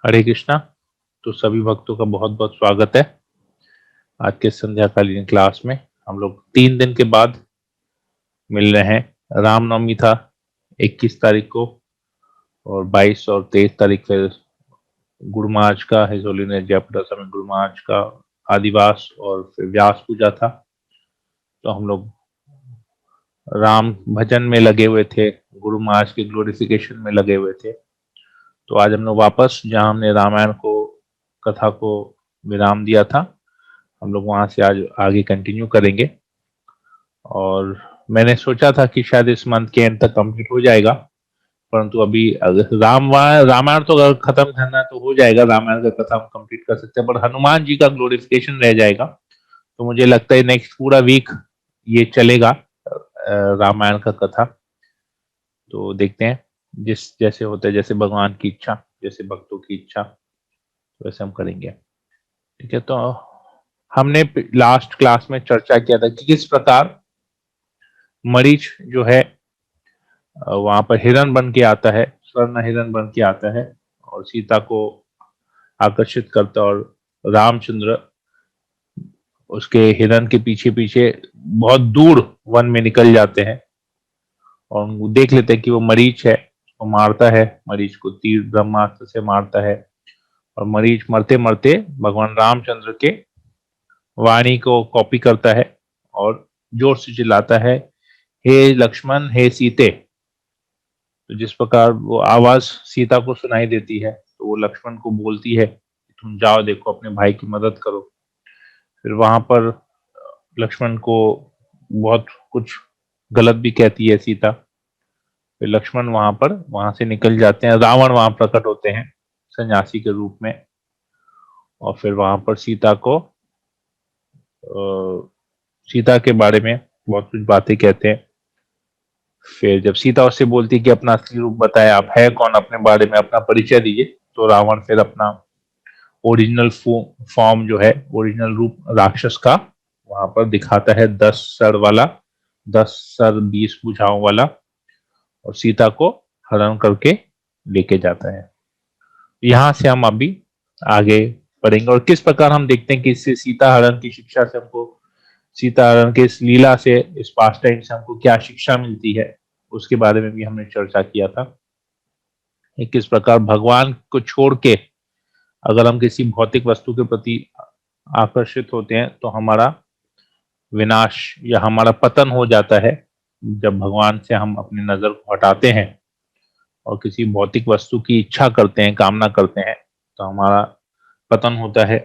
हरे कृष्णा। तो सभी भक्तों का बहुत बहुत स्वागत है आज के संध्याकालीन क्लास में। हम लोग 3 दिन के बाद मिल रहे हैं। रामनवमी था 21 तारीख को, और 22 और 23 तारीख फिर गुरुमाज का, हिज होलीनेस जयप्रकाश में गुरुमाज का आदिवास, और फिर व्यास पूजा था। तो हम लोग राम भजन में लगे हुए थे, गुरुमाज के ग्लोरिफिकेशन में लगे हुए थे। तो आज हम लोग वापस जहां हमने रामायण को कथा को विराम दिया था, हम लोग वहां से आज आगे कंटिन्यू करेंगे। और मैंने सोचा था कि शायद इस मंथ के एंड तक कंप्लीट हो जाएगा, परंतु अभी अगर रामायण तो अगर खत्म करना है तो हो जाएगा, रामायण का कथा हम कंप्लीट कर सकते हैं, पर हनुमान जी का ग्लोरिफिकेशन रह जाएगा। तो मुझे लगता है नेक्स्ट पूरा वीक ये चलेगा, रामायण का कथा। तो देखते हैं, जिस जैसे होता है, जैसे भगवान की इच्छा, जैसे भक्तों की इच्छा, वैसे हम करेंगे। ठीक है। तो हमने लास्ट क्लास में चर्चा किया था कि किस प्रकार मरीच जो है वहां पर हिरण बन के आता है, स्वर्ण हिरण बन के आता है और सीता को आकर्षित करता, और रामचंद्र उसके हिरण के पीछे पीछे बहुत दूर वन में निकल जाते हैं, और वो देख लेते हैं कि वो मरीच है। वो मारता है, मरीच को तीर ब्रह्मास्त्र से मारता है, और मरीच मरते मरते भगवान रामचंद्र के वाणी को कॉपी करता है और जोर से चिल्लाता है, हे लक्ष्मण, हे सीते। तो जिस प्रकार वो आवाज सीता को सुनाई देती है, तो वो लक्ष्मण को बोलती है कि तुम जाओ, देखो अपने भाई की मदद करो। फिर वहां पर लक्ष्मण को बहुत कुछ गलत भी कहती है सीता। फिर लक्ष्मण वहां से निकल जाते हैं, रावण वहां प्रकट होते हैं सन्यासी के रूप में, और फिर वहां पर सीता के बारे में बहुत कुछ बातें कहते हैं। फिर जब सीता उससे बोलती है कि अपना असली रूप बताए, आप है कौन, अपने बारे में अपना परिचय दीजिए, तो रावण फिर अपना ओरिजिनल फॉर्म जो है, ओरिजिनल रूप राक्षस का वहां पर दिखाता है, 10 सर वाला, 10 सर 20 भुजाओं वाला, और सीता को हरण करके लेके जाता है। यहां से हम अभी आगे पढ़ेंगे, और किस प्रकार हम देखते हैं कि इससे सीता हरण की शिक्षा से हमको, सीता हरण के इस लीला से, इस पास टाइम से हमको क्या शिक्षा मिलती है, उसके बारे में भी हमने चर्चा किया था। किस प्रकार भगवान को छोड़ के अगर हम किसी भौतिक वस्तु के प्रति आकर्षित होते हैं तो हमारा विनाश या हमारा पतन हो जाता है। जब भगवान से हम अपनी नजर को हटाते हैं और किसी भौतिक वस्तु की इच्छा करते हैं, कामना करते हैं, तो हमारा पतन होता है।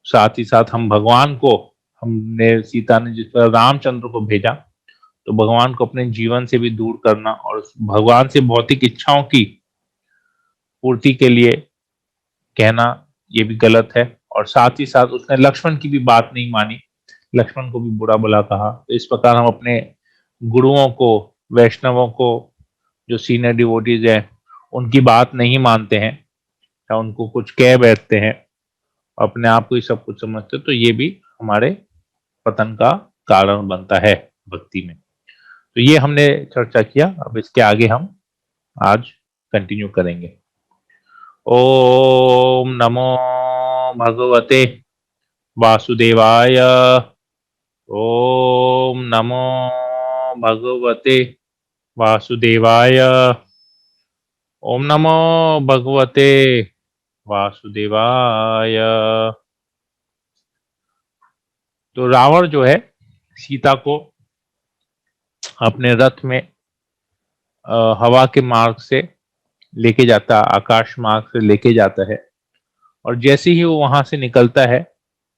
साथ ही साथ हम भगवान को, हमने सीता ने जिस तरह रामचंद्र को भेजा, तो भगवान को अपने जीवन से भी दूर करना और भगवान से भौतिक इच्छाओं की पूर्ति के लिए कहना, ये भी गलत है। और साथ ही साथ उसने लक्ष्मण की भी बात नहीं मानी, लक्ष्मण को भी बुरा भला कहा। तो इस प्रकार हम अपने गुरुओं को, वैष्णवों को, जो सीनियर डिवोटीज हैं, उनकी बात नहीं मानते हैं या उनको कुछ कह बैठते हैं, अपने आप को ही सब कुछ समझते, तो ये भी हमारे पतन का कारण बनता है भक्ति में। तो ये हमने चर्चा किया, अब इसके आगे हम आज कंटिन्यू करेंगे। ओम नमो भगवते वासुदेवाय। ओम नमो भगवते वासुदेवाय। ओम नमो भगवते वासुदेवाय। तो रावण जो है सीता को अपने रथ में हवा के मार्ग से लेके जाता, आकाश मार्ग से लेके जाता है, और जैसे ही वो वहां से निकलता है,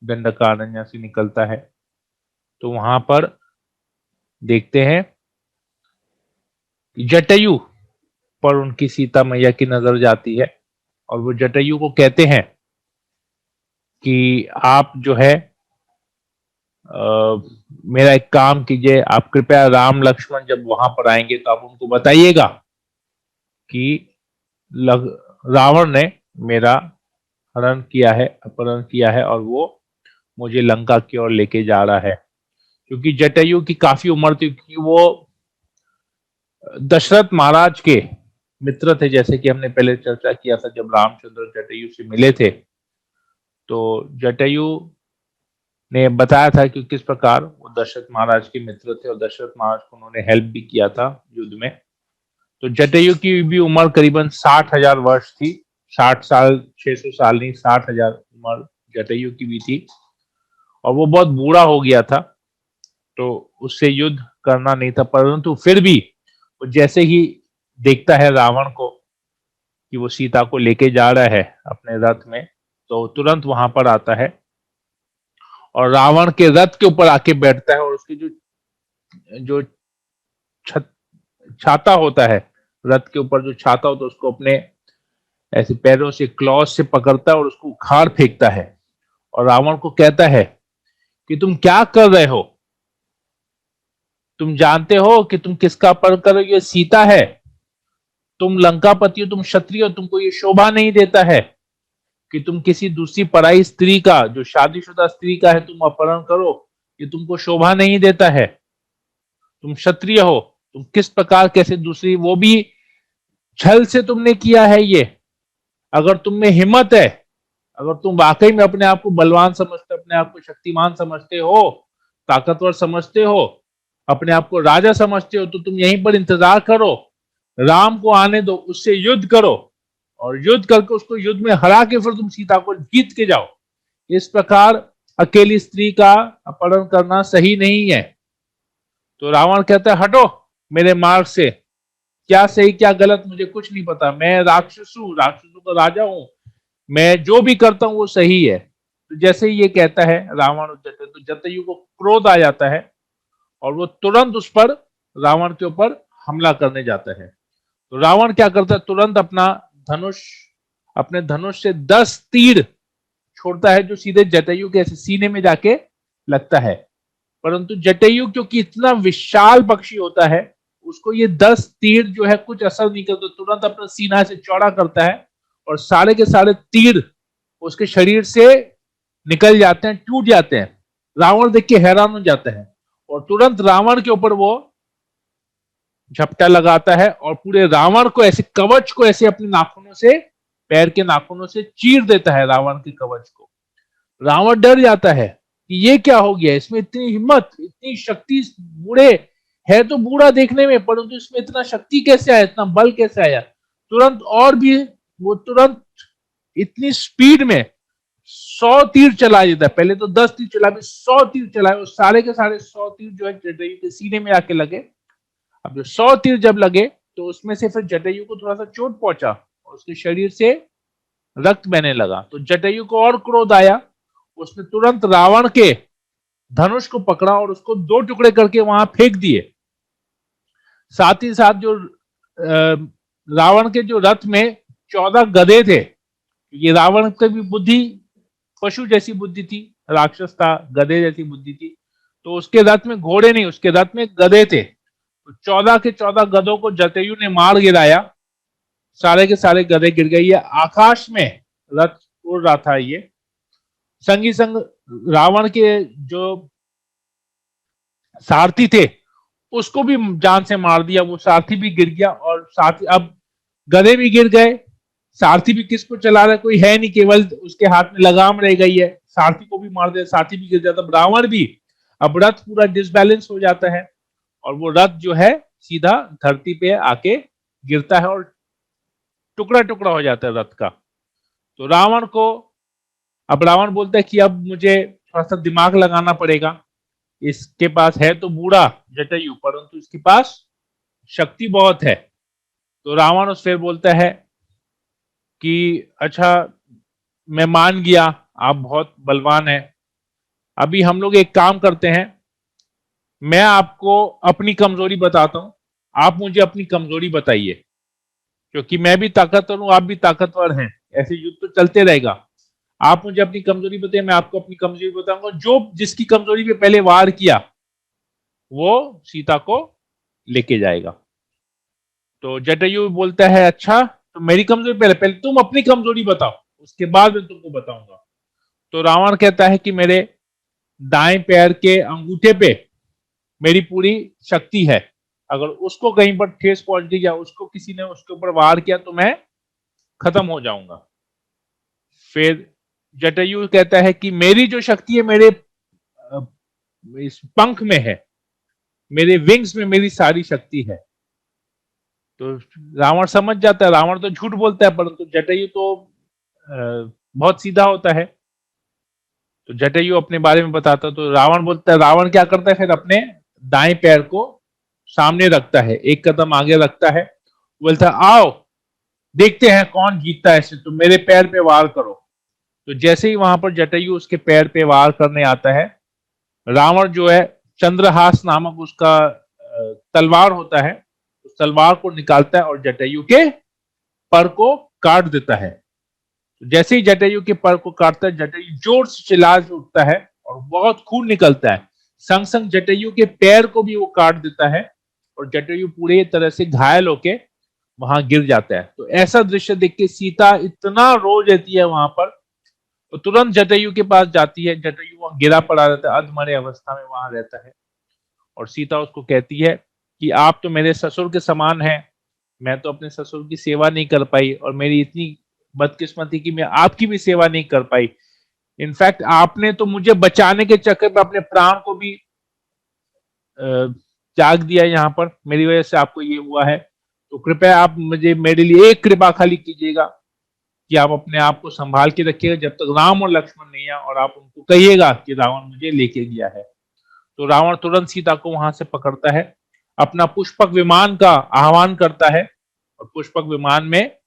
दंडकारण्य से निकलता है, तो वहां पर देखते हैं जटायु पर उनकी सीता मैया की नजर जाती है, और वो जटायु को कहते हैं कि आप जो है मेरा एक काम कीजिए, आप कृपया राम लक्ष्मण जब वहां पर आएंगे तो आप उनको बताइएगा कि रावण ने मेरा हरण किया है, अपहरण किया है, और वो मुझे लंका की ओर लेके जा रहा है। क्योंकि जटायु की काफी उम्र थी, क्योंकि वो दशरथ महाराज के मित्र थे, जैसे कि हमने पहले चर्चा किया था जब रामचंद्र जटायु से मिले थे, तो जटायु ने बताया था कि किस प्रकार वो दशरथ महाराज के मित्र थे और दशरथ महाराज को उन्होंने हेल्प भी किया था युद्ध में। तो जटायु की भी उम्र करीबन 60,000 वर्ष थी। 60 साल, 600 साल नहीं, 60,000 उम्र जटायु की भी थी और वो बहुत बूढ़ा हो गया था, तो उससे युद्ध करना नहीं था। परंतु फिर भी वो जैसे ही देखता है रावण को कि वो सीता को लेके जा रहा है अपने रथ में, तो तुरंत वहां पर आता है और रावण के रथ के ऊपर आके बैठता है और उसकी जो जो छत छाता होता है, रथ के ऊपर जो छाता होता है, उसको अपने ऐसे पैरों से, क्लॉस से पकड़ता है और उसको उखाड़ फेंकता है और रावण को कहता है कि तुम क्या कर रहे हो? तुम जानते हो कि तुम किसका अपहरण कर रहे हो? ये सीता है, तुम लंकापति हो, तुम क्षत्रिय हो, तुमको ये शोभा नहीं देता है कि तुम किसी दूसरी पराई स्त्री का, जो शादीशुदा स्त्री का है, तुम अपहरण करो। ये तुमको शोभा नहीं देता है, तुम क्षत्रिय हो, तुम किस प्रकार कैसे दूसरी, वो भी छल से तुमने किया है ये। अगर तुम में हिम्मत है, अगर तुम वाकई में अपने आप को बलवान समझते, अपने आप को शक्तिमान समझते हो, ताकतवर समझते हो, अपने आप को राजा समझते हो, तो तुम यहीं पर इंतजार करो, राम को आने दो, उससे युद्ध करो और युद्ध करके उसको युद्ध में हरा के फिर तुम सीता को जीत के जाओ। इस प्रकार अकेली स्त्री का अपहरण करना सही नहीं है। तो रावण कहता है हटो मेरे मार्ग से, क्या सही क्या गलत मुझे कुछ नहीं पता, मैं राक्षस हूं, राक्षसों का राजा हूं, मैं जो भी करता हूं वो सही है। तो जैसे ही ये कहता है रावण तो जटायु को क्रोध आ जाता है और वो तुरंत उस पर, रावण के ऊपर हमला करने जाता है। तो रावण क्या करता है, तुरंत अपना धनुष, अपने धनुष से 10 तीर छोड़ता है जो सीधे जटायु के ऐसे सीने में जाके लगता है। परंतु जटायु क्योंकि इतना विशाल पक्षी होता है, उसको ये 10 तीर जो है कुछ असर नहीं करता, तुरंत अपना सीना से चौड़ा करता है और सारे के सारे तीर उसके शरीर से निकल जाते हैं, टूट जाते हैं। रावण देख के हैरान हो जाता है और तुरंत रावण के ऊपर वो झपटा लगाता है और पूरे रावण को ऐसे, कवच को ऐसे अपने नाखूनों से, पैर के नाखूनों से चीर देता है रावण के कवच को। रावण डर जाता है कि ये क्या हो गया, इसमें इतनी हिम्मत, इतनी शक्ति, बूढ़े है तो बूढ़ा देखने में, परंतु इसमें इतना शक्ति कैसे आया, इतना बल कैसे आया? तुरंत और भी वो तुरंत इतनी स्पीड में 100 तीर चला देता है। पहले तो 10 तीर चला, 100 तीर चलाए और सारे के सारे 100 तीर जो है जटायु के सीने में आके लगे। अब जो 100 तीर जब लगे तो उसमें से फिर जटायु को थोड़ा सा चोट पहुंचा और उसके शरीर से रक्त बहने लगा। तो जटायु को और क्रोध आया, उसने तुरंत रावण के धनुष को पकड़ा और उसको 2 टुकड़े करके वहां फेंक दिए। साथ ही साथ जो रावण के जो रथ में 14 गधे थे, ये रावण की भी बुद्धि पशु जैसी बुद्धि थी, राक्षस था, गधे जैसी बुद्धि थी, तो उसके रथ में घोड़े नहीं, उसके रथ में गधे थे। तो 14 के 14 गधों को जटायु ने मार गिराया, सारे के सारे गधे गिर गए। ये आकाश में रथ उड़ रहा था। ये संगी संग रावण के जो सारथी थे उसको भी जान से मार दिया, वो सारथी भी गिर गया और सारथी, अब गधे भी गिर गए, सारथी भी किसको चला रहा है, कोई है नहीं, केवल उसके हाथ में लगाम रह गई है, सारथी को भी मार दिया, सारथी भी गिर जाता, रावण भी, अब रथ पूरा डिसबैलेंस हो जाता है और वो रथ जो है सीधा धरती पे आके गिरता है और टुकड़ा टुकड़ा हो जाता है रथ का। तो रावण को, अब रावण बोलता है कि अब मुझे थोड़ा सा दिमाग लगाना पड़ेगा, इसके पास है तो बूढ़ा जटायु, परंतु इसके पास शक्ति बहुत है। तो रावण उस फिर बोलता है कि अच्छा मैं मान गया, आप बहुत बलवान हैं, अभी हम लोग एक काम करते हैं, मैं आपको अपनी कमजोरी बताता हूं, आप मुझे अपनी कमजोरी बताइए, क्योंकि मैं भी ताकतवर हूं, आप भी ताकतवर हैं, ऐसे युद्ध तो चलते रहेगा। आप मुझे अपनी कमजोरी बताइए, मैं आपको अपनी कमजोरी बताऊंगा, जो जिसकी कमजोरी पे पहले वार किया वो सीता को लेके जाएगा। तो जटायु बोलता है अच्छा तो मेरी कमजोरी पहले, पहले तुम अपनी कमजोरी बताओ, उसके बाद मैं तुमको बताऊंगा। तो रावण कहता है कि मेरे दाएं पैर के अंगूठे पे मेरी पूरी शक्ति है, अगर उसको कहीं पर ठेस पहुंच गई या उसको किसी ने उसके ऊपर वार किया तो मैं खत्म हो जाऊंगा। फिर जटायु कहता है कि मेरी जो शक्ति है मेरे इस पंख में है, मेरे विंग्स में मेरी सारी शक्ति है। तो रावण समझ जाता है, रावण तो झूठ बोलता है परंतु जटायु तो बहुत सीधा होता है। तो जटायु अपने बारे में बताता तो रावण बोलता है, रावण क्या करता है फिर अपने दाएं पैर को सामने रखता है, एक कदम आगे रखता है, बोलता है आओ देखते हैं कौन जीतता है, ऐसे तो मेरे पैर पे वार करो। तो जैसे ही वहां पर जटायु उसके पैर पे वार करने आता है, रावण जो है चंद्रहास नामक उसका तलवार होता है, उस तलवार को निकालता है और जटायु के पर को काट देता है। तो जैसे ही जटायु के पर को काटता है, जटायु जोर से चिल्ला उठता है और बहुत खून निकलता है। संग संग जटायु के पैर को भी वो काट देता है और जटायु पूरे तरह से घायल होके वहां गिर जाता है। तो ऐसा दृश्य देख के सीता इतना रो जाती है वहां पर, तो तुरंत जटायु के पास जाती है। जटायु वहां गिरा पड़ा रहता है, अधमरे अवस्था में वहां रहता है और सीता उसको कहती है कि आप तो मेरे ससुर के समान हैं, मैं तो अपने ससुर की सेवा नहीं कर पाई और मेरी इतनी बदकिस्मती कि मैं आपकी भी सेवा नहीं कर पाई। इनफैक्ट आपने तो मुझे बचाने के चक्कर में अपने प्राण को भी त्याग दिया, यहाँ पर मेरी वजह से आपको ये हुआ है। तो कृपया आप मुझे मेरे लिए एक कृपा खाली कीजिएगा कि आप अपने आप को संभाल के रखिएगा जब तक राम और लक्ष्मण नहीं आए, और आप उनको कहिएगा कि रावण मुझे लेके गया है। तो रावण तुरंत सीता को वहां से पकड़ता है, अपना पुष्पक विमान का आह्वान करता है और पुष्पक विमान में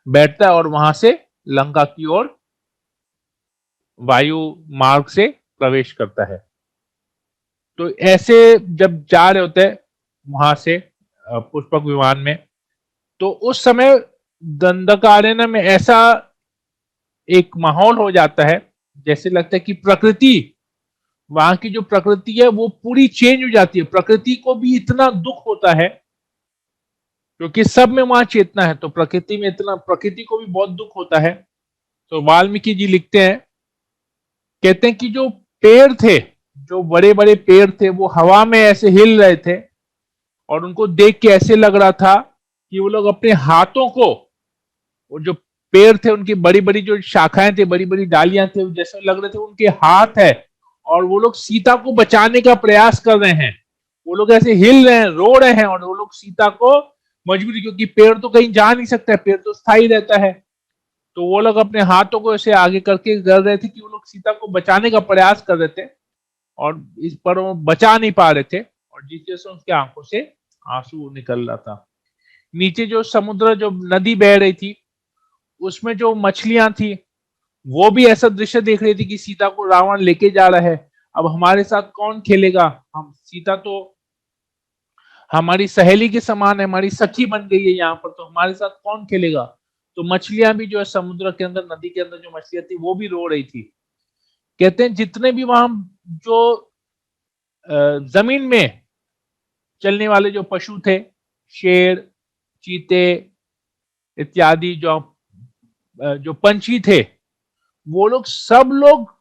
बैठता है और वहां से लंका की ओर वायु मार्ग से प्रवेश करता है। तो ऐसे जब जा रहे होते हैं वहां से पुष्पक विमान में, तो उस समय दंडकारण्य में ऐसा एक माहौल हो जाता है जैसे लगता है कि प्रकृति, वहां की जो प्रकृति है वो पूरी चेंज हो जाती है। प्रकृति को भी इतना दुख होता है क्योंकि सब में वहां चेतना है, तो प्रकृति में इतना, प्रकृति को भी बहुत दुख होता है। तो वाल्मीकि जी लिखते हैं, कहते हैं कि जो पेड़ थे, जो बड़े बड़े पेड़ थे वो हवा में ऐसे हिल रहे थे और उनको देख के ऐसे लग रहा था कि वो लोग अपने हाथों को, वो जो पेड़ थे उनकी बड़ी बड़ी जो शाखाएं थे, बड़ी बड़ी डालियां थे, जैसे लग रहे थे उनके हाथ है और वो लोग सीता को बचाने का प्रयास कर रहे हैं। वो लोग ऐसे हिल रहे हैं, रो रहे हैं और वो लोग सीता को मजबूरी, क्योंकि पेड़ तो कहीं जा नहीं सकता है, पेड़ तो स्थायी रहता है, तो वो लोग अपने हाथों को ऐसे आगे करके कर रहे थे कि वो लोग सीता को बचाने का प्रयास कर रहे थे और इस पर वो बचा नहीं पा रहे थे और जिस वजह से उसके आंखों से आंसू निकल रहा था। नीचे जो समुद्र, जो नदी बह रही थी, उसमें जो मछलियां थी वो भी ऐसा दृश्य देख रही थी कि सीता को रावण लेके जा रहा है, अब हमारे साथ कौन खेलेगा, हम सीता तो हमारी सहेली के समान है, हमारी सखी बन गई है यहाँ पर, तो हमारे साथ कौन खेलेगा। तो मछलियां भी जो है समुद्र के अंदर, नदी के अंदर जो मछलियां थी वो भी रो रही थी। कहते हैं जितने भी वहां जो जमीन में चलने वाले जो पशु थे, शेर, चीते इत्यादि, जो जो पंछी थे, वो लोग सब लोग,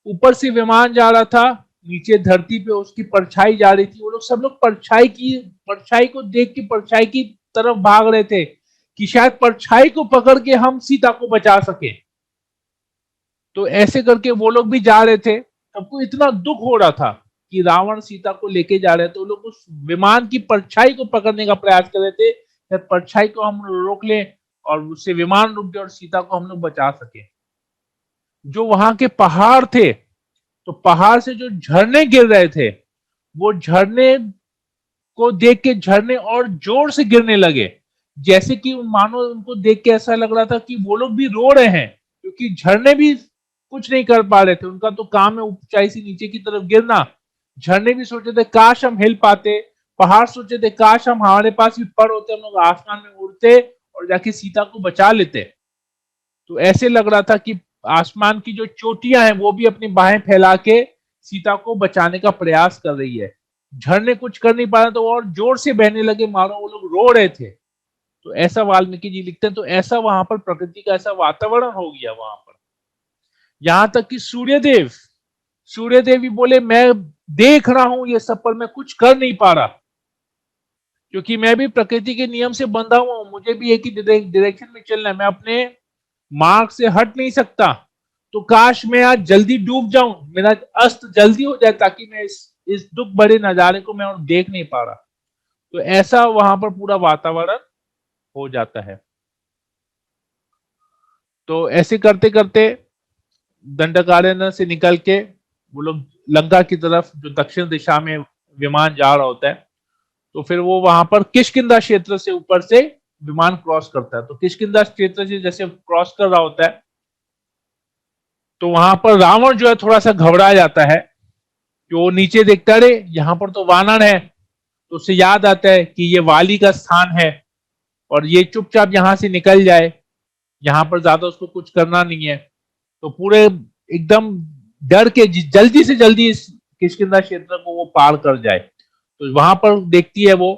ऊपर से विमान जा रहा था, नीचे धरती पे उसकी परछाई जा रही थी, वो लोग सब लोग परछाई को देख के परछाई की तरफ भाग रहे थे कि शायद परछाई को पकड़ के हम सीता को बचा सके। तो ऐसे करके वो लोग भी जा रहे थे, सबको इतना दुख हो रहा था कि रावण सीता को लेके जा रहे थे, तो लोग उस विमान की परछाई को पकड़ने का प्रयास कर रहे थे, परछाई को हम रोक लें और उससे विमान रुक जाए और सीता को हम लोग बचा सके। जो वहां के पहाड़ थे, तो पहाड़ से जो झरने गिर रहे थे, वो झरने को देख के झरने और जोर से गिरने लगे, जैसे कि मानो उनको देख के ऐसा लग रहा था कि वो लोग भी रो रहे हैं, क्योंकि झरने भी कुछ नहीं कर पा रहे थे, उनका तो काम है ऊंचाई से नीचे की तरफ गिरना। झरने भी सोचे थे काश हम हिल पाते, पहाड़ सोचे थे काश हम, हमारे पास भी पर होते, हम लोग आसमान में उड़ते और जाके सीता को बचा लेते। तो ऐसे लग रहा था कि आसमान की जो चोटियां हैं वो भी अपनी बाहें फैला के सीता को बचाने का प्रयास कर रही है। झरने कुछ कर नहीं पा रहे तो और जोर से बहने लगे, मानो वो लोग रो रहे थे। तो ऐसा वाल्मीकि जी लिखते हैं, तो ऐसा वहां पर प्रकृति का ऐसा वातावरण हो गया वहां पर। यहां तक कि सूर्यदेव भी बोले मैं देख रहा हूं ये सब पर मैं कुछ कर नहीं पा रहा, क्योंकि मैं भी प्रकृति के नियम से बंधा हुआ हूं, मुझे भी एक ही डायरेक्शन में चलना है, मैं अपने मार्ग से हट नहीं सकता। तो काश मैं आज जल्दी डूब जाऊं, मेरा अस्त जल्दी हो जाए, ताकि मैं इस दुख भरे नजारे को मैं और देख नहीं पा रहा। तो ऐसा वहां पर पूरा वातावरण हो जाता है। तो ऐसे करते करते दंडकारण्य से निकल के वो लोग लंका की तरफ, जो दक्षिण दिशा में विमान जा रहा होता है, तो फिर वो वहां पर किष्किंधा क्षेत्र से ऊपर से विमान क्रॉस करता है। तो किष्किंधा क्षेत्र से जैसे क्रॉस कर रहा होता है, तो वहां पर रावण जो है थोड़ा सा घबरा जाता है कि वो नीचे देखता, अरे यहाँ पर तो वानर है। तो उसे याद आता है कि ये वाली का स्थान है और ये चुपचाप यहां से निकल जाए, यहाँ पर ज्यादा उसको कुछ करना नहीं है। तो पूरे एकदम डर के जल्दी से जल्दी इस किष्किंधा क्षेत्र को वो पार कर जाए। तो वहां पर देखती है वो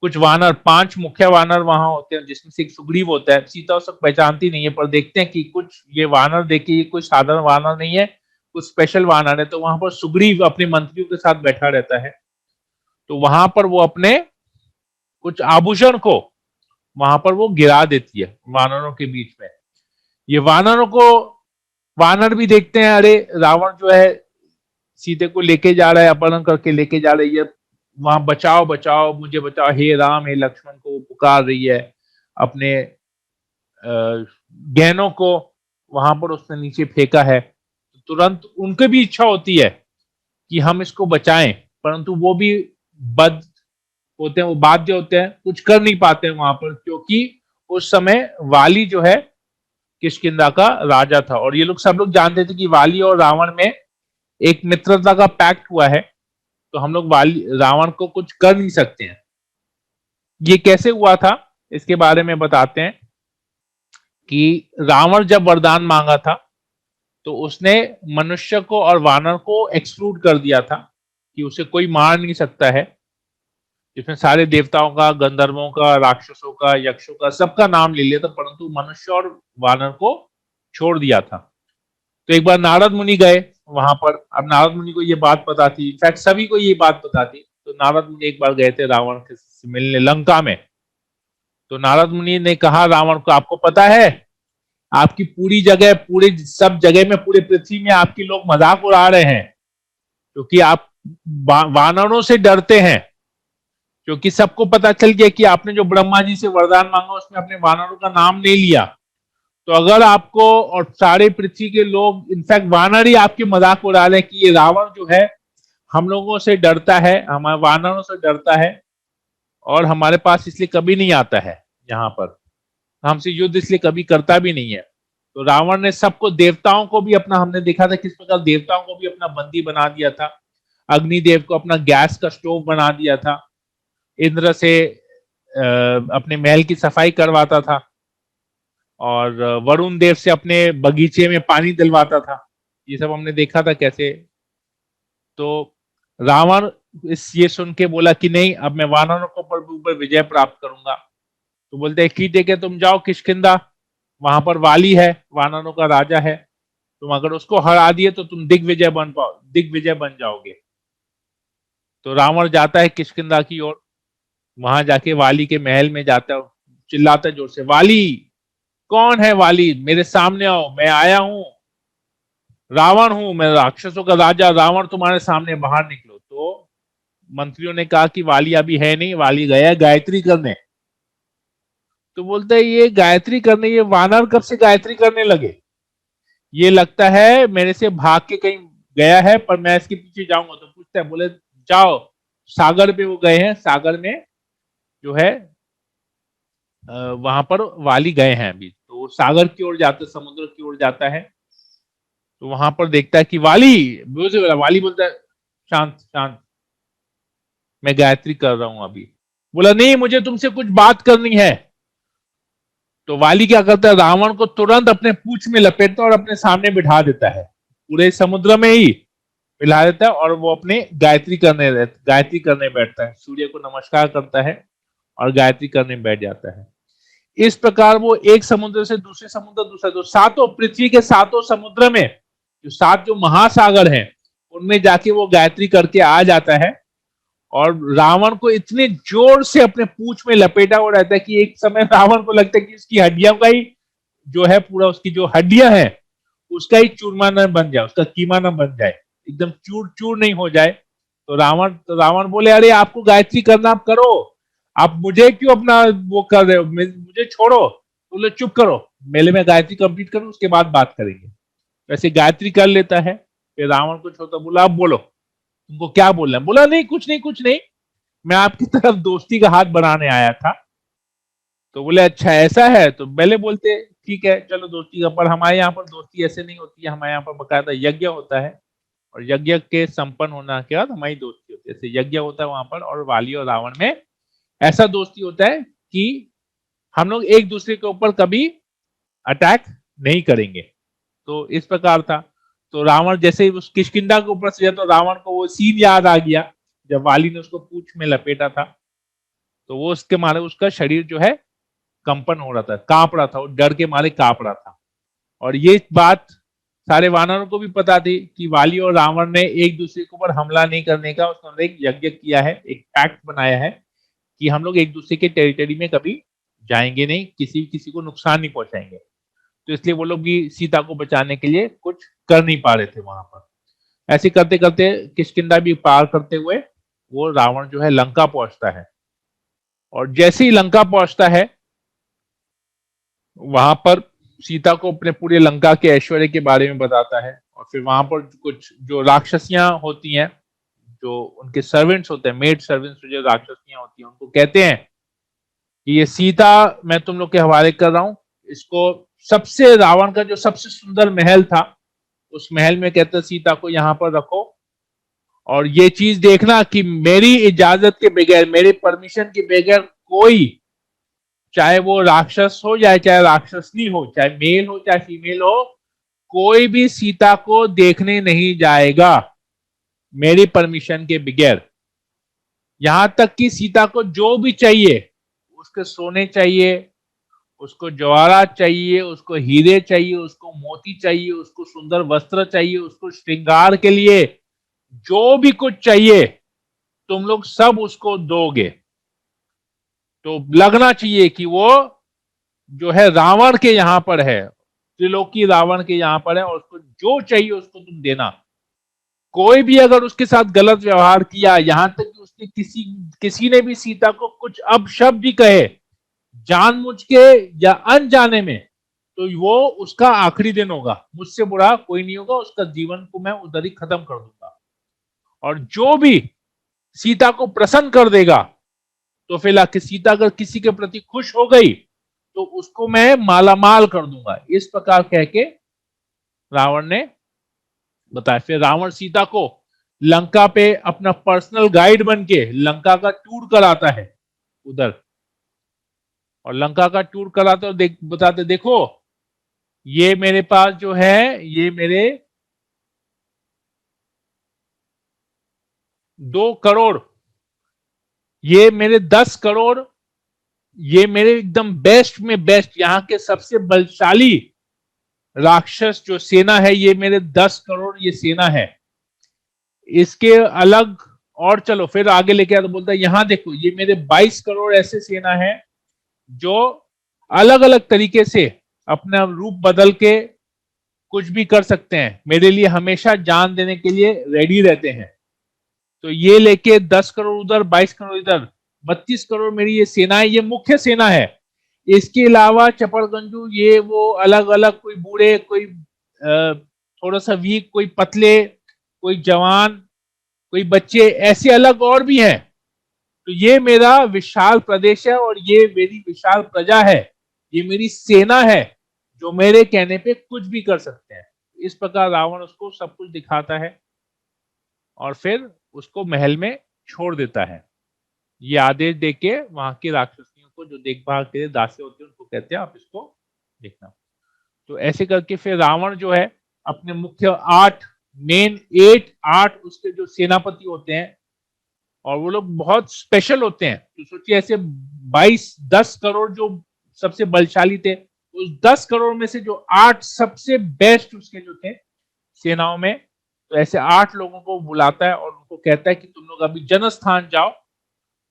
कुछ वानर, 5 मुख्य वानर वहां होते हैं, जिसमें से एक सुग्रीव होता है। सीता उसे पहचानती नहीं है, पर देखते हैं कि कुछ ये वानर, देखिए ये कुछ साधारण वानर नहीं है, कुछ स्पेशल वानर है। तो वहां पर सुग्रीव अपने मंत्रियों के साथ बैठा रहता है। तो वहां पर वो अपने कुछ आभूषण को वहां पर वो गिरा देती है वानरों के बीच में। ये वानरों को, वानर भी देखते हैं, अरे रावण जो है सीते को लेके जा रहा है, अपहरण करके लेके जा रही है, वहां बचाओ बचाओ मुझे बचाओ, हे राम हे लक्ष्मण को पुकार रही है। अपने गहनों को वहां पर उसने नीचे फेंका है। तुरंत उनकी भी इच्छा होती है कि हम इसको बचाएं, परंतु वो भी बद होते हैं, वो बाध्य होते हैं, कुछ कर नहीं पाते हैं वहां पर, क्योंकि उस समय वाली जो है किष्किंधा का राजा था। और ये लोग सब लोग जानते थे कि वाली और रावण में एक मित्रता का पैक्ट हुआ है, तो हम लोग वाली रावण को कुछ कर नहीं सकते हैं। ये कैसे हुआ था इसके बारे में बताते हैं कि रावण जब वरदान मांगा था, तो उसने मनुष्य को और वानर को एक्सक्लूड कर दिया था कि उसे कोई मार नहीं सकता है। जिसमें सारे देवताओं का, गंधर्वों का, राक्षसों का, यक्षों का, सबका नाम ले लिया था, परंतु मनुष्य और वानर को छोड़ दिया था। तो एक बार नारद मुनि गए वहां पर। अब नारद मुनि को ये बात पता थी, इनफैक्ट सभी को ये बात पता थी। तो नारद मुनि एक बार गए थे रावण से मिलने लंका में। तो नारद मुनि ने कहा रावण को, आपको पता है आपकी पूरी जगह, पूरे सब जगह में, पूरे पृथ्वी में आपकी लोग मजाक उड़ा रहे हैं, क्योंकि आप वानरों से डरते हैं। क्योंकि सबको पता चल गया कि आपने जो ब्रह्मा जी से वरदान मांगा उसमें अपने वानरों का नाम नहीं लिया। तो अगर आपको, और सारे पृथ्वी के लोग, इनफैक्ट वानर ही आपके मजाक उड़ा रहे हैं कि ये रावण जो है हम लोगों से डरता है, हमारे वानरों से डरता है, और हमारे पास इसलिए कभी नहीं आता है यहाँ पर, हमसे युद्ध इसलिए कभी करता भी नहीं है। तो रावण ने सबको, देवताओं को भी अपना, हमने देखा था किस प्रकार देवताओं को भी अपना बंदी बना दिया था। अग्निदेव को अपना गैस का स्टोव बना दिया था, इंद्र से अपने महल की सफाई करवाता था, और वरुण देव से अपने बगीचे में पानी दिलवाता था। ये सब हमने देखा था कैसे। तो रावण ये सुन के बोला कि नहीं, अब मैं वानरों को ऊपर विजय प्राप्त करूंगा। तो बोलते हैं ठीक है, तुम जाओ किष्किंधा, वहां पर वाली है, वानरों का राजा है, तुम अगर उसको हरा दिए तो तुम दिग्विजय बन जाओगे। तो रावण जाता है किष्किंधा की ओर। वहां जाके वाली के महल में जाता है, चिल्लाता है जोर से, वाली कौन है, वाली मेरे सामने आओ, मैं आया हूं, रावण हूं, मैं राक्षसों का राजा रावण, तुम्हारे सामने, बाहर निकलो। तो मंत्रियों ने कहा कि वाली अभी है नहीं, वाली गया गायत्री करने। तो बोलते है ये गायत्री करने, ये वानर कब से गायत्री करने लगे, ये लगता है मेरे से भाग के कहीं गया है, पर मैं इसके पीछे जाऊंगा। तो पूछता है, बोले जाओ सागर पे, वो गए हैं सागर में जो है, वहां पर वाली गए हैं अभी। तो सागर की ओर जाते, समुद्र की ओर जाता है। तो वहां पर देखता है कि वाली बोलता है, शांत शांत, मैं गायत्री कर रहा हूं अभी। बोला नहीं, मुझे तुमसे कुछ बात करनी है। तो वाली क्या करता है, रावण को तुरंत अपने पूंछ में लपेटता है और अपने सामने बिठा देता है, पूरे समुद्र में ही मिला देता है, और वो अपने गायत्री करने बैठता है, सूर्य को नमस्कार करता है और गायत्री करने बैठ जाता है। इस प्रकार वो एक समुद्र से दूसरे समुद्र, दूसरा, तो सातों पृथ्वी के सातों समुद्र में, जो 7 जो महासागर हैं, उनमें जाके वो गायत्री करके आ जाता है। और रावण को इतने जोर से अपने पूंछ में लपेटा हुआ रहता है कि एक समय रावण को लगता है कि उसकी हड्डियों का ही जो है पूरा उसकी जो हड्डियां हैं उसका ही चूरमा न बन जाए, उसका कीमा न बन जाए, एकदम चूर चूर नहीं हो जाए। तो रावण बोले अरे आपको गायत्री करना आप करो, आप मुझे क्यों अपना वो कर रहे हो, मुझे छोड़ो। बोले चुप करो, पहले मैं गायत्री कंप्लीट करूं उसके बाद बात करेंगे। वैसे गायत्री कर लेता है। फिर रावण को छोटा बोला अब बोलो तुमको क्या बोलना है। बोला नहीं कुछ नहीं कुछ नहीं, मैं आपकी तरफ दोस्ती का हाथ बढ़ाने आया था। तो बोले अच्छा ऐसा है, तो पहले बोलते ठीक है चलो दोस्ती का, पर हमारे यहाँ पर दोस्ती ऐसे नहीं होती है, हमारे यहाँ पर बकायदा यज्ञ होता है और यज्ञ के संपन्न होने के बाद हमारी दोस्ती होती है। जैसे यज्ञ होता है वहां पर, और वाली और रावण में ऐसा दोस्ती होता है कि हम लोग एक दूसरे के ऊपर कभी अटैक नहीं करेंगे। तो इस प्रकार था। तो रावण जैसे ही उस किष्किंधा के ऊपर से गया तो रावण को वो सीन याद आ गया जब वाली ने उसको पूंछ में लपेटा था। तो वो उसके मारे उसका शरीर जो है कंपन हो रहा था, कांप रहा था, वो डर के मारे कांप रहा था। और ये बात सारे वानरों को भी पता थी कि वाली और रावण ने एक दूसरे के ऊपर हमला नहीं करने का उसने एक यज्ञ किया है, एक पैक्ट बनाया है कि हम लोग एक दूसरे के टेरिटरी में कभी जाएंगे नहीं, किसी किसी को नुकसान नहीं पहुंचाएंगे। तो इसलिए वो लोग भी सीता को बचाने के लिए कुछ कर नहीं पा रहे थे वहां पर। ऐसे करते करते किष्किंधा भी पार करते हुए वो रावण जो है लंका पहुंचता है। और जैसे ही लंका पहुंचता है वहां पर सीता को अपने पूरे लंका के ऐश्वर्य के बारे में बताता है। और फिर वहां पर कुछ जो राक्षसियां होती हैं, जो उनके सर्वेंट्स होते हैं, मेड सर्वेंट्स जो राक्षसियां होती हैं, उनको कहते हैं कि ये सीता मैं तुम लोग के हवाले कर रहा हूं, इसको सबसे रावण का जो सबसे सुंदर महल था उस महल में कहते सीता को यहां पर रखो, और ये चीज देखना कि मेरी इजाजत के बगैर, मेरे परमिशन के बगैर कोई, चाहे वो राक्षस हो या चाहे राक्षसनी हो, चाहे मेल हो चाहे फीमेल हो, कोई भी सीता को देखने नहीं जाएगा मेरी परमिशन के बगैर। यहां तक कि सीता को जो भी चाहिए, उसके सोने चाहिए, उसको जवाहरात चाहिए, उसको हीरे चाहिए, उसको मोती चाहिए, उसको सुंदर वस्त्र चाहिए, उसको श्रृंगार के लिए जो भी कुछ चाहिए तुम लोग सब उसको दोगे। तो लगना चाहिए कि वो जो है रावण के यहां पर है, त्रिलोकी रावण के यहां पर है, और उसको जो चाहिए उसको तुम देना। कोई भी अगर उसके साथ गलत व्यवहार किया, यहां तक कि उसके किसी किसी ने भी सीता को कुछ अपशब्द भी कहे जानबूझ के या अनजाने में, तो वो उसका आखिरी दिन होगा, मुझसे बुरा कोई नहीं होगा, उसका जीवन को मैं उधर ही खत्म कर दूंगा। और जो भी सीता को प्रसन्न कर देगा, तो फिर सीता अगर किसी के प्रति खुश हो गई तो उसको मैं मालामाल कर दूंगा, इस प्रकार कह के रावण ने बताया। फिर रावण सीता को लंका पे अपना पर्सनल गाइड बन के लंका का टूर कराता है उधर, और लंका का टूर कराते और बताते देखो ये मेरे पास जो है, ये मेरे 2 करोड़, ये मेरे 10 करोड़, ये मेरे एकदम बेस्ट में बेस्ट, यहाँ के सबसे बलशाली राक्षस जो सेना है, ये मेरे 10 करोड़ ये सेना है। इसके अलग और चलो फिर आगे लेके आता, बोलता है यहां देखो ये मेरे 22 करोड़ ऐसे सेना है जो अलग अलग तरीके से अपना रूप बदल के कुछ भी कर सकते हैं, मेरे लिए हमेशा जान देने के लिए रेडी रहते हैं। तो ये लेके 10 करोड़ उधर, 22 करोड़ इधर, 32 करोड़ मेरी ये सेना है, ये मुख्य सेना है। इसके अलावा चपड़गंजू ये वो अलग अलग, कोई बूढ़े, कोई थोड़ा सा वीक, कोई पतले, कोई जवान, कोई बच्चे, ऐसे अलग और भी हैं। तो ये मेरा विशाल प्रदेश है और ये मेरी विशाल प्रजा है, ये मेरी सेना है जो मेरे कहने पे कुछ भी कर सकते हैं। इस प्रकार रावण उसको सब कुछ दिखाता है और फिर उसको महल में छोड़ देता है। ये आदेश देके वहां की राक्षसियों को जो देखभाल के लिए दासी होती है उनको कहते हैं आप इसको देखना। तो ऐसे करके फिर रावण जो है अपने मुख्य 8 उसके जो सेनापति होते हैं, और वो लोग बहुत स्पेशल होते हैं। तो सोचिए ऐसे 10 करोड़ जो सबसे बलशाली थे, उस 10 करोड़ में से जो 8 सबसे बेस्ट उसके जो थे सेनाओं में, तो ऐसे 8 लोगों को बुलाता है और उनको कहता है कि तुम लोग अभी जनस्थान जाओ,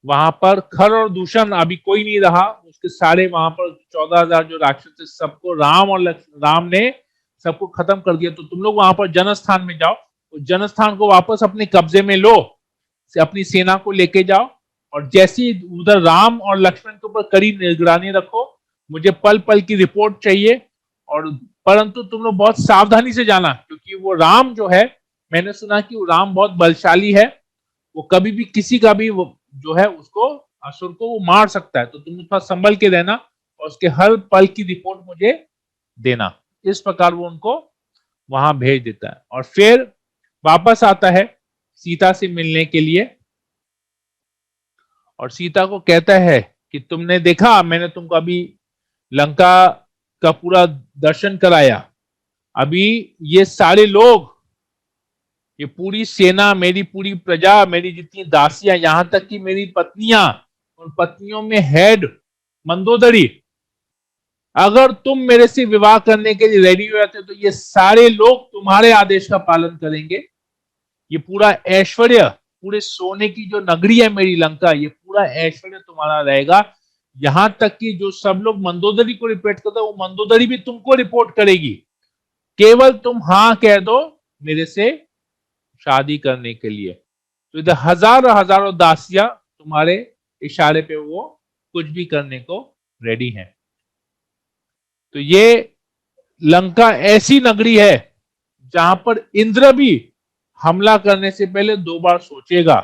वहां पर खर और दूषण अभी कोई नहीं रहा, उसके सारे वहां पर 14,000 जो राक्षस थे सबको राम और राम ने सबको खत्म कर दिया। तो तुम लोग वहां पर जनस्थान में जाओ, तो जनस्थान को वापस अपने कब्जे में लो, अपनी सेना को लेके जाओ, और जैसे ही उधर राम और लक्ष्मण के ऊपर कड़ी निगरानी रखो, मुझे पल पल की रिपोर्ट चाहिए। और परंतु तुम लोग बहुत सावधानी से जाना, क्योंकि वो राम जो है, मैंने सुना कि वो राम बहुत बलशाली है, वो कभी भी किसी का भी वो जो है उसको असुर को वो मार सकता है। तो तुम थोड़ा संभल के रहना और उसके हर पल की रिपोर्ट मुझे देना। इस प्रकार वो उनको वहां भेज देता है और फिर वापस आता है सीता से मिलने के लिए, और सीता को कहता है कि तुमने देखा, मैंने तुमको अभी लंका का पूरा दर्शन कराया, अभी ये सारे लोग, ये पूरी सेना, मेरी पूरी प्रजा, मेरी जितनी दासियां, यहां तक कि मेरी पत्नियां, उन पत्नियों में हेड मंदोदरी, अगर तुम मेरे से विवाह करने के लिए रेडी हो जाते हो तो ये सारे लोग तुम्हारे आदेश का पालन करेंगे। ये पूरा ऐश्वर्य, पूरे सोने की जो नगरी है मेरी लंका, ये पूरा ऐश्वर्य तुम्हारा रहेगा। यहां तक कि जो सब लोग मंदोदरी को रिपोर्ट करते हैं, वो मंदोदरी भी तुमको रिपोर्ट करेगी, केवल तुम हाँ कह दो मेरे से शादी करने के लिए। तो इधर हजारों हजारों दासियां तुम्हारे इशारे पे वो कुछ भी करने को रेडी हैं। तो ये लंका ऐसी नगरी है जहां पर इंद्र भी हमला करने से पहले 2 बार सोचेगा,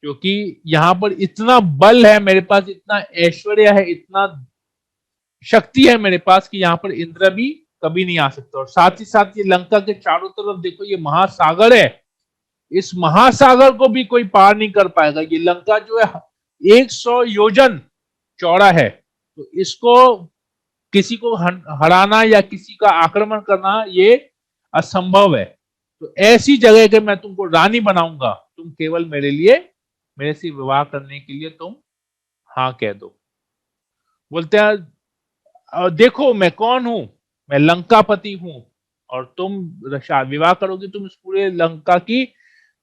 क्योंकि यहां पर इतना बल है मेरे पास, इतना ऐश्वर्य है, इतना शक्ति है मेरे पास कि यहां पर इंद्र भी कभी नहीं आ सकता। और साथ ही साथ ये लंका के चारों तरफ देखो, ये महासागर है, इस महासागर को भी कोई पार नहीं कर पाएगा। ये लंका जो है 100 योजन चौड़ा है, तो इसको किसी को हराना या किसी का आक्रमण करना ये असंभव है। तो ऐसी जगह के मैं तुमको रानी बनाऊंगा, तुम केवल मेरे लिए, मेरे से विवाह करने के लिए तुम हाँ कह दो। बोलते हैं देखो मैं कौन हूं, मैं लंकापति हूं, और तुम विवाह करोगी, तुम इस पूरे लंका की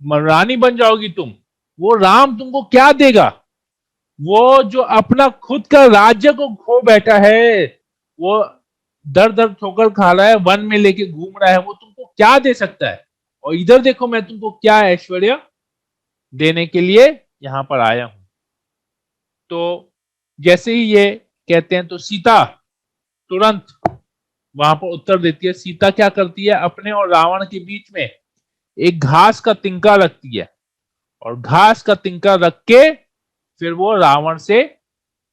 रानी बन जाओगी तुम। वो राम तुमको क्या देगा? वो जो अपना खुद का राज्य को खो बैठा है, वो दर दर ठोकर खा रहा है, वन में लेके घूम रहा है, वो तुमको क्या दे सकता है? और इधर देखो मैं तुमको क्या ऐश्वर्य देने के लिए यहां पर आया हूं। तो जैसे ही ये कहते हैं तो सीता तुरंत वहां पर उत्तर देती है। सीता क्या करती है, अपने और रावण के बीच में एक घास का तिनका रखती है, और घास का तिनका रख के फिर वो रावण से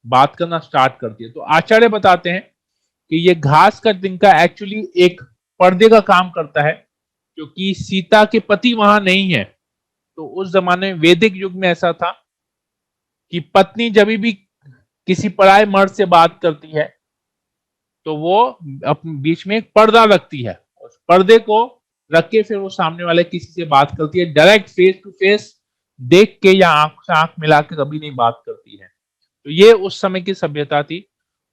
बात करना स्टार्ट करती है। तो आचार्य बताते हैं कि ये घास का तिनका एक्चुअली एक पर्दे का काम करता है, क्योंकि सीता के पति वहां नहीं है। तो उस जमाने में, वैदिक युग में ऐसा था कि पत्नी जब भी किसी पराये मर्द से बात करती है तो वो अपने बीच में एक पर्दा रखती है, उस पर्दे को रख के फिर वो सामने वाले किसी से बात करती है। डायरेक्ट फेस टू फेस देख के या आंख से आंख मिला के कभी नहीं बात करती है। तो ये उस समय की सभ्यता थी।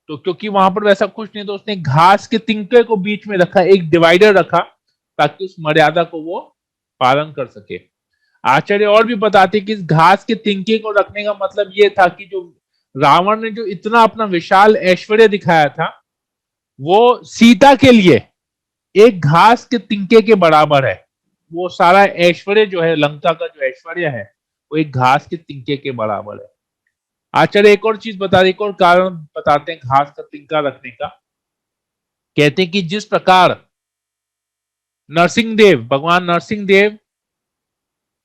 तो क्योंकि वहां पर वैसा कुछ नहीं, तो उसने घास के तिनके को बीच में रखा, एक डिवाइडर रखा, ताकि उस मर्यादा को वो पालन कर सके। आचार्य और भी बताते कि इस घास के तिनके को रखने का मतलब ये था कि जो रावण ने जो इतना अपना विशाल ऐश्वर्य दिखाया था, वो सीता के लिए एक घास के तिनके के बराबर है। वो सारा ऐश्वर्य जो है, लंका का जो ऐश्वर्य है, वो एक घास के तिनके के बराबर है। आचार्य एक और चीज बता, एक और कारण बताते हैं घास का तिनका रखने का। कहते हैं कि जिस प्रकार नरसिंहदेव, भगवान नरसिंहदेव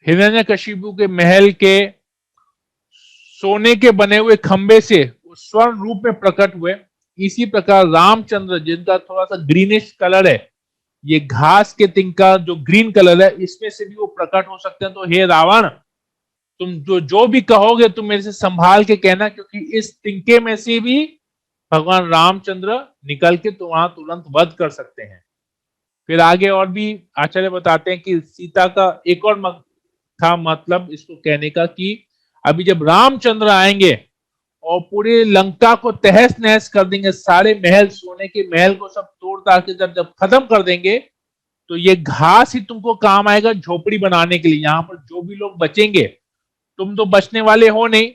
हिरण्यकशिपु के महल के सोने के बने हुए खंबे से स्वर्ण रूप में प्रकट हुए, इसी प्रकार रामचंद्र, जिनका थोड़ा सा ग्रीनिश कलर है, ये घास के तिनका जो ग्रीन कलर है, इसमें से भी वो प्रकट हो सकते हैं। तो हे रावण, तुम जो भी कहोगे तुम मेरे से संभाल के कहना, क्योंकि इस तिनके में से भी भगवान रामचंद्र निकल के तुम्हारा तुरंत वध कर सकते हैं। फिर आगे और भी आचार्य बताते हैं कि सीता का एक और था मतलब इसको कहने का कि अभी जब रामचंद्र आएंगे और पूरे लंका को तहस नहस कर देंगे, सारे महल, सोने के महल को सब तोड़ ताड़ के जब खत्म कर देंगे, तो ये घास ही तुमको काम आएगा झोपड़ी बनाने के लिए। यहाँ पर जो भी लोग बचेंगे, तुम तो बचने वाले हो नहीं,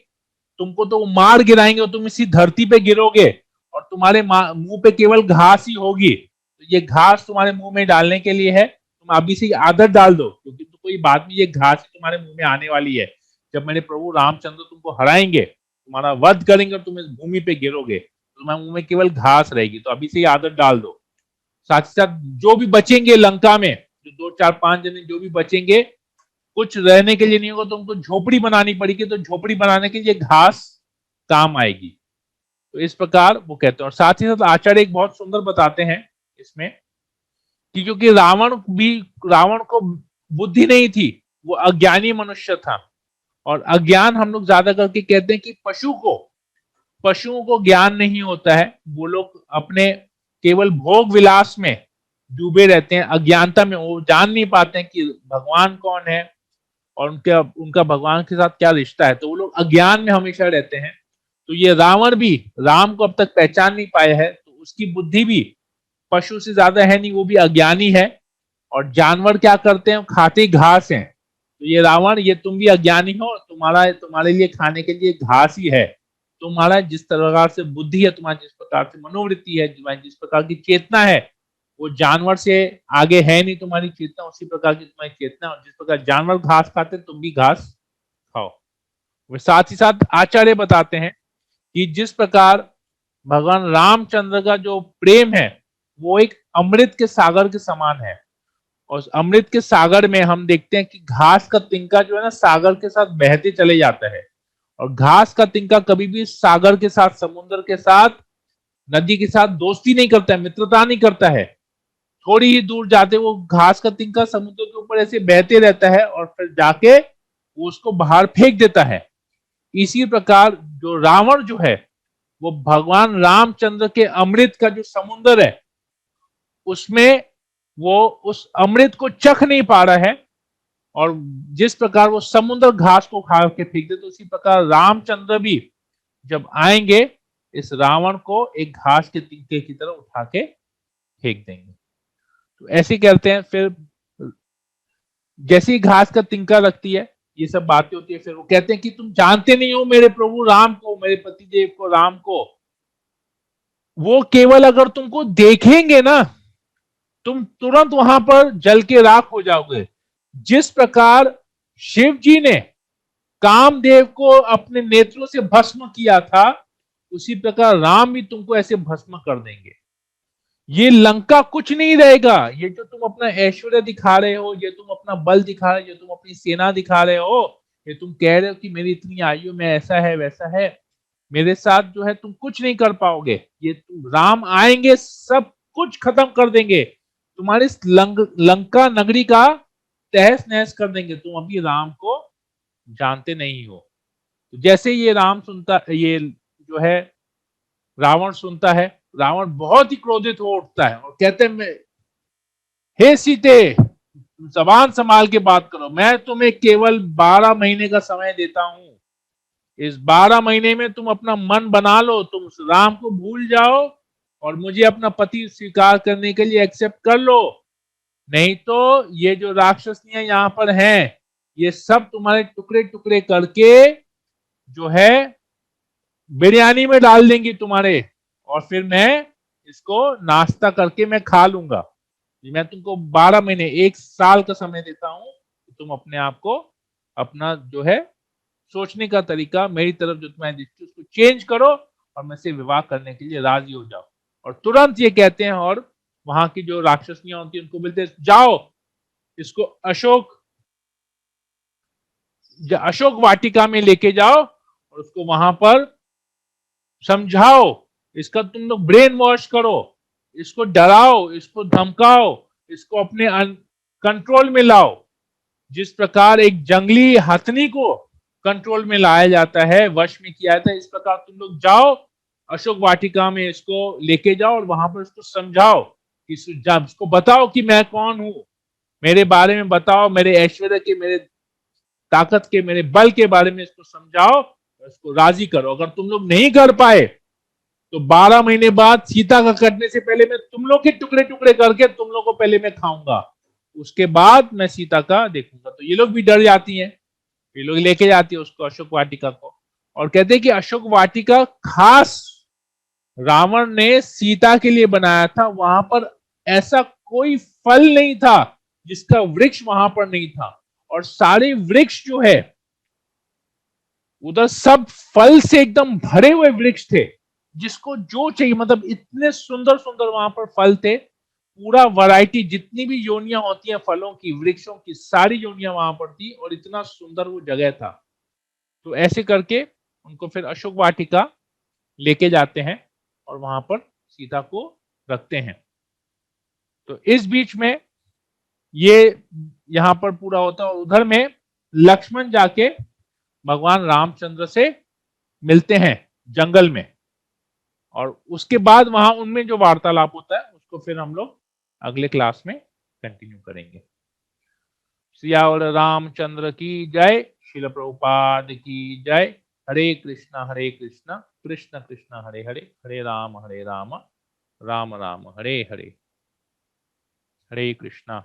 तुमको तो मार गिराएंगे और तुम इसी धरती पे गिरोगे और तुम्हारे मुंह पे केवल घास ही होगी। तो ये घास तुम्हारे मुंह में डालने के लिए है, तुम अभी से आदत डाल दो, क्योंकि तो कोई बाद में ये घास ही तुम्हारे मुंह में आने वाली है। जब मेरे प्रभु रामचंद्र तुमको हराएंगे, तुम्हारा वध करेंगे और तुम इस भूमि पे गिरोगे, तो तुम्हारे मुंह में केवल घास रहेगी। तो अभी से ही आदत डाल दो। साथ ही साथ जो भी बचेंगे लंका में, जो 2 4 5 जने जो भी बचेंगे, कुछ रहने के लिए नहीं होगा, तुमको झोपड़ी बनानी पड़ेगी, तो झोपड़ी बनाने के लिए घास काम आएगी। तो इस प्रकार वो कहते हैं। और साथ ही साथ आचार्य एक बहुत सुंदर बताते हैं इसमें कि क्योंकि रावण को बुद्धि नहीं थी, वो अज्ञानी मनुष्य था। और अज्ञान हम लोग ज्यादा करके कहते हैं कि पशुओं को ज्ञान नहीं होता है। वो लोग अपने केवल भोग विलास में डूबे रहते हैं, अज्ञानता में। वो जान नहीं पाते हैं कि भगवान कौन है और उनका भगवान के साथ क्या रिश्ता है। तो वो लोग अज्ञान में हमेशा रहते हैं। तो ये रावण भी राम को अब तक पहचान नहीं पाया है, तो उसकी बुद्धि भी पशु से ज्यादा है नहीं, वो भी अज्ञानी है। और जानवर क्या करते हैं, खाते घास हैं। तो ये रावण, ये तुम भी अज्ञानी हो, तुम्हारे लिए खाने के लिए घास ही है। तुम्हारा जिस प्रकार से बुद्धि है, तुम्हारी जिस प्रकार से मनोवृत्ति है, जिस प्रकार की चेतना है, वो जानवर से आगे है नहीं। तुम्हारी चेतना उसी प्रकार की तुम्हारी चेतना, और जिस प्रकार जानवर घास खाते तुम भी घास खाओ। वे साथ ही साथ आचार्य बताते हैं कि जिस प्रकार भगवान रामचंद्र का जो प्रेम है वो एक अमृत के सागर के समान है। और अमृत के सागर में हम देखते हैं कि घास का तिनका जो है ना, सागर के साथ बहते चले जाता है। और घास का तिनका कभी भी सागर के साथ, समुद्र के साथ, नदी के साथ दोस्ती नहीं करता है, मित्रता नहीं करता है। थोड़ी ही दूर जाते वो घास का तिनका समुद्र के ऊपर ऐसे बहते रहता है और फिर जाके वो उसको बाहर फेंक देता है। इसी प्रकार जो रावण जो है, वो भगवान रामचंद्र के अमृत का जो समुद्र है, उसमें वो उस अमृत को चख नहीं पा रहा है। और जिस प्रकार वो समुद्र घास को खा के फेंक दे, तो उसी प्रकार रामचंद्र भी जब आएंगे, इस रावण को एक घास के तिनके की तरह उठा के फेंक देंगे। तो ऐसे करते हैं। फिर जैसी घास का तिनका रखती है, ये सब बातें होती है, फिर वो कहते हैं कि तुम जानते नहीं हो मेरे प्रभु राम को, मेरे पति देव को, राम को। वो केवल अगर तुमको देखेंगे ना, तुम तुरंत वहां पर जल के राख हो जाओगे। जिस प्रकार शिव जी ने कामदेव को अपने नेत्रों से भस्म किया था, उसी प्रकार राम भी तुमको ऐसे भस्म कर देंगे। ये लंका कुछ नहीं रहेगा। ये जो तुम अपना ऐश्वर्य दिखा रहे हो, ये तुम अपना बल दिखा रहे हो, ये तुम अपनी सेना दिखा रहे हो, ये तुम कह रहे हो कि मेरी इतनी आयु में ऐसा है वैसा है, मेरे साथ जो है तुम कुछ नहीं कर पाओगे। ये तुम राम आएंगे, सब कुछ खत्म कर देंगे, तुम्हारी लंका नगरी का तहस नहस कर देंगे। तुम अभी राम को जानते नहीं हो। तो जैसे ये ये जो है रावण सुनता है, रावण बहुत ही क्रोधित हो उठता है और कहते हैं, हे सीते, जबान संभाल के बात करो। मैं तुम्हें केवल 12 महीने का समय देता हूं। इस 12 महीने में तुम अपना मन बना लो, तुम राम को भूल जाओ और मुझे अपना पति स्वीकार करने के लिए एक्सेप्ट कर लो। नहीं तो ये जो राक्षसियां यहाँ पर हैं, ये सब तुम्हारे टुकड़े टुकड़े करके जो है बिरयानी में डाल देंगी तुम्हारे, और फिर मैं इसको नाश्ता करके मैं खा लूंगा। मैं तुमको 12 महीने, 1 साल का समय देता हूं, तुम अपने आप को, अपना जो है सोचने का तरीका, मेरी तरफ जो तुम्हारी दृष्टि, उसको चेंज करो और मैं से विवाह करने के लिए राजी हो जाओ। और तुरंत ये कहते हैं, और वहां की जो राक्षसियां होती है उनको बोलते हैं, जाओ इसको अशोक वाटिका में लेके जाओ और उसको वहां पर समझाओ, इसका तुम लोग ब्रेन वॉश करो, इसको डराओ, इसको धमकाओ, इसको अपने कंट्रोल में लाओ। जिस प्रकार एक जंगली हथनी को कंट्रोल में लाया जाता है, वश में किया जाता है, इस प्रकार तुम लोग जाओ अशोक वाटिका में, इसको लेके जाओ और वहां पर इसको समझाओ, इसको बताओ कि मैं कौन हूं, मेरे बारे में बताओ, मेरे ऐश्वर्य के, मेरे ताकत के, मेरे बल के बारे में इसको समझाओ, इसको राजी करो। अगर तुम लोग नहीं कर पाए तो 12 महीने बाद सीता का कटने से पहले मैं तुम लोग के टुकड़े टुकड़े करके तुम लोग को पहले मैं खाऊंगा। उसके बाद मैं सीता का देखूंगा। तो ये लोग भी डर जाती हैं, ये लोग लेके जाती है उसको, अशोक वाटिका को, और कहते हैं कि अशोक वाटिका खास रावण ने सीता के लिए बनाया था। वहां पर ऐसा कोई फल नहीं था जिसका वृक्ष वहां पर नहीं था, और सारे वृक्ष जो है उधर सब फल से एकदम भरे हुए वृक्ष थे, जिसको जो चाहिए, मतलब इतने सुंदर सुंदर वहां पर फल थे। पूरा वैरायटी, जितनी भी योनियां होती हैं फलों की, वृक्षों की, सारी योनियां वहां पर थी, और इतना सुंदर वो जगह था। तो ऐसे करके उनको फिर अशोक वाटिका लेके जाते हैं और वहां पर सीता को रखते हैं। तो इस बीच में ये यहां पर पूरा होता है, और उधर में लक्ष्मण जाके भगवान रामचंद्र से मिलते हैं जंगल में, और उसके बाद वहां उनमें जो वार्तालाप होता है उसको फिर हम लोग अगले क्लास में कंटिन्यू करेंगे। सियावर रामचंद्र की जय। शिल प्रभुपाद की जय। हरे कृष्णा कृष्ण कृष्ण हरे हरे, हरे राम राम राम हरे हरे। हरे कृष्णा।